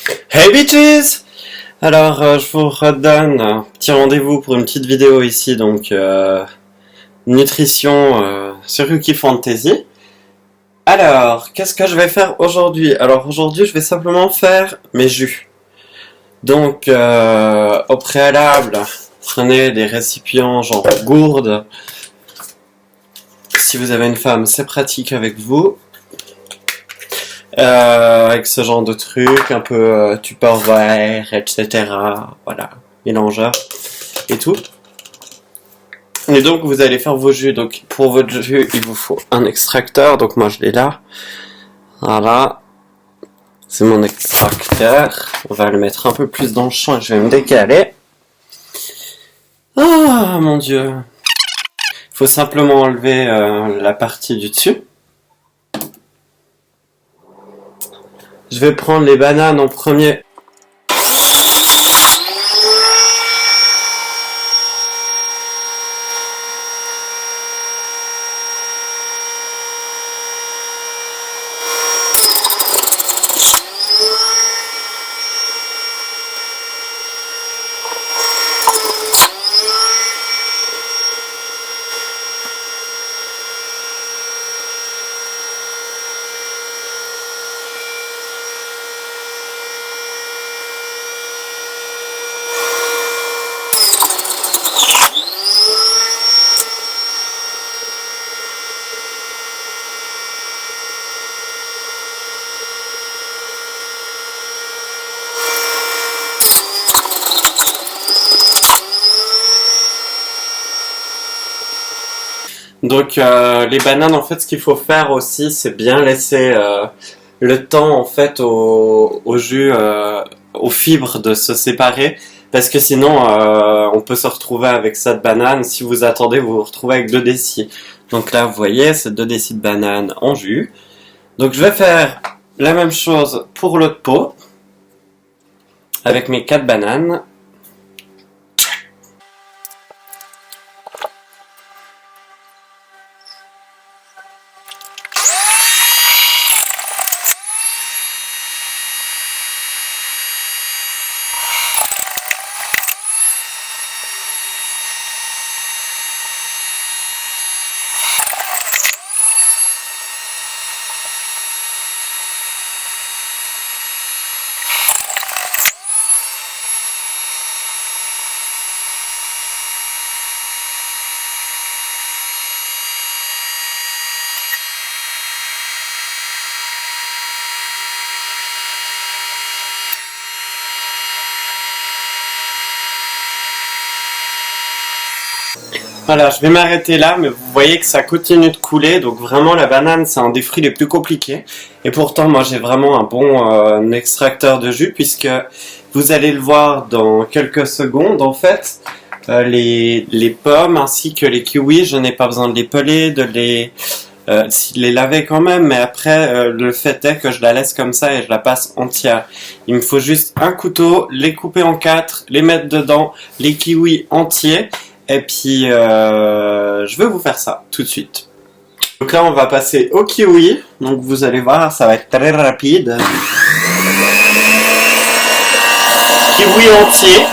Hey bitches! Alors, je vous redonne un petit rendez-vous pour une petite vidéo ici, donc nutrition sur Yuki Fantasy. Alors, qu'est-ce que je vais faire aujourd'hui? Alors aujourd'hui, je vais simplement faire mes jus. Donc, au préalable, prenez des récipients genre gourde. Si vous avez une femme, c'est pratique avec vous. Avec ce genre de truc, un peu Tupperware, etc. Voilà, mélangeur et tout. Et donc vous allez faire vos jus. Donc pour votre jus, il vous faut un extracteur. Donc moi je l'ai là. Voilà, c'est mon extracteur. On va le mettre un peu plus dans le champ et je vais me décaler. Ah mon dieu. Il faut simplement enlever la partie du dessus. Je vais prendre les bananes en premier. Donc les bananes, en fait, ce qu'il faut faire aussi, c'est bien laisser le temps, en fait, au jus, aux fibres de se séparer, parce que sinon, on peut se retrouver avec cette banane. Si vous attendez, vous vous retrouvez avec 2 décis. Donc là, vous voyez, c'est 2 décis de banane en jus. Donc je vais faire la même chose pour l'autre pot, avec mes 4 bananes. Voilà, je vais m'arrêter là, mais vous voyez que ça continue de couler, donc vraiment la banane c'est un des fruits les plus compliqués. Et pourtant moi j'ai vraiment un bon extracteur de jus, puisque vous allez le voir dans quelques secondes en fait. Les pommes ainsi que les kiwis, je n'ai pas besoin de les peler, de les laver quand même, mais après le fait est que je la laisse comme ça et je la passe entière. Il me faut juste un couteau, les couper en 4, les mettre dedans, les kiwis entiers. Et puis, je vais vous faire ça tout de suite. Donc là, on va passer au kiwi. Donc vous allez voir, ça va être très rapide. Kiwi entier.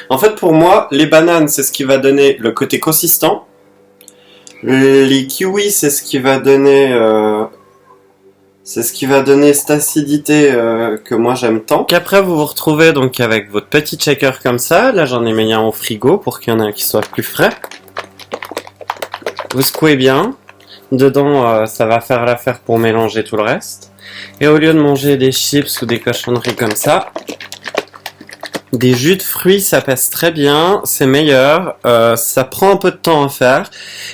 En fait, pour moi, les bananes, c'est ce qui va donner le côté consistant. Les kiwis, c'est ce qui va donner cette acidité que moi j'aime tant. Qu'après vous vous retrouvez donc avec votre petit shaker comme ça. Là j'en ai mis un au frigo pour qu'il y en ait un qui soit plus frais. Vous secouez bien. Dedans ça va faire l'affaire pour mélanger tout le reste. Et au lieu de manger des chips ou des cochonneries comme ça, Des jus de fruits, ça passe très bien, c'est meilleur, ça prend un peu de temps à faire.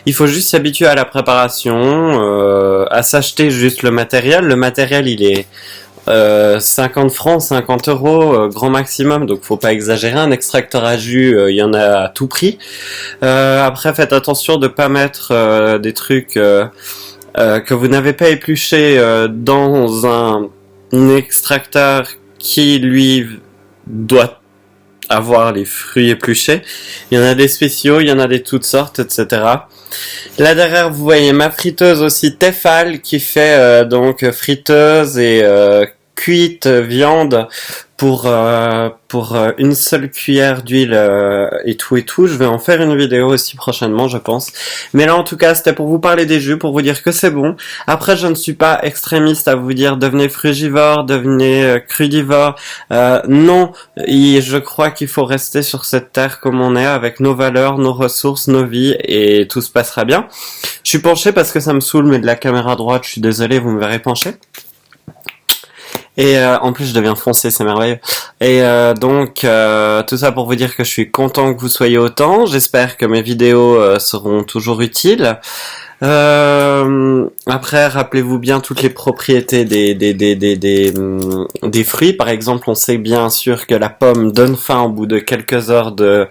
Il faut juste s'habituer à la préparation, à s'acheter juste le matériel. Le matériel, il est 50 francs, 50 euros, grand maximum, donc faut pas exagérer. Un extracteur à jus, il y en a à tout prix. Après, faites attention de pas mettre des trucs que vous n'avez pas épluché dans un extracteur qui, lui, doit avoir les fruits épluchés. Il y en a des spéciaux, il y en a des toutes sortes, etc. Là derrière, vous voyez ma friteuse aussi Tefal qui fait donc friteuse et cuite viande pour une seule cuillère d'huile et tout et tout. Je vais en faire une vidéo aussi prochainement, je pense. Mais là, en tout cas, c'était pour vous parler des jus, pour vous dire que c'est bon. Après, je ne suis pas extrémiste à vous dire devenez frugivore, devenez crudivore. Non, je crois qu'il faut rester sur cette terre comme on est, avec nos valeurs, nos ressources, nos vies, et tout se passera bien. Je suis penché parce que ça me saoule, mais de la caméra droite, je suis désolé, vous me verrez penché. Et en plus je deviens foncé, c'est merveilleux. Et donc tout ça pour vous dire que je suis content que vous soyez autant. J'espère que mes vidéos seront toujours utiles. Après, rappelez-vous bien toutes les propriétés des fruits. Par exemple, on sait bien sûr que la pomme donne faim au bout de quelques heures de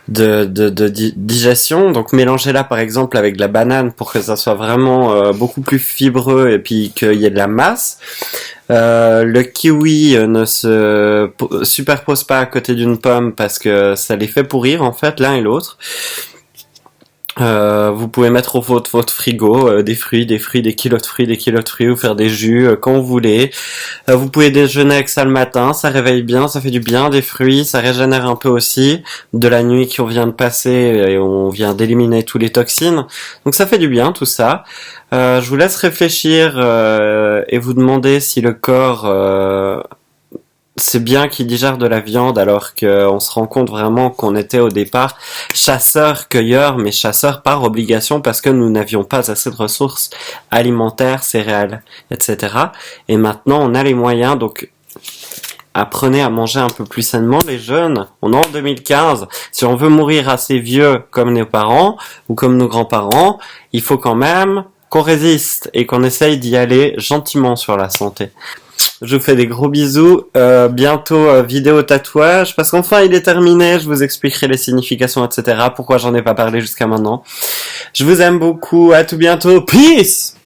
digestion. Donc mélangez-la par exemple avec de la banane pour que ça soit vraiment beaucoup plus fibreux et puis qu'il y ait de la masse. Le kiwi ne se superpose pas à côté d'une pomme parce que ça les fait pourrir en fait l'un et l'autre. Vous pouvez mettre au votre frigo des kilos de fruits, ou faire des jus quand vous voulez. Vous pouvez déjeuner avec ça le matin, ça réveille bien, ça fait du bien, des fruits, ça régénère un peu aussi de la nuit qu'on vient de passer et on vient d'éliminer tous les toxines. Donc ça fait du bien tout ça. Je vous laisse réfléchir et vous demander si le corps c'est bien qu'il digère de la viande alors qu'on se rend compte vraiment qu'on était au départ chasseurs-cueilleurs, mais chasseurs par obligation parce que nous n'avions pas assez de ressources alimentaires, céréales, etc. Et maintenant on a les moyens, donc apprenez à manger un peu plus sainement les jeunes. On est en 2015, si on veut mourir assez vieux comme nos parents ou comme nos grands-parents, il faut quand même qu'on résiste et qu'on essaye d'y aller gentiment sur la santé. Je vous fais des gros bisous, bientôt vidéo tatouage, parce qu'enfin il est terminé, je vous expliquerai les significations, etc. Pourquoi j'en ai pas parlé jusqu'à maintenant. Je vous aime beaucoup, à tout bientôt, peace!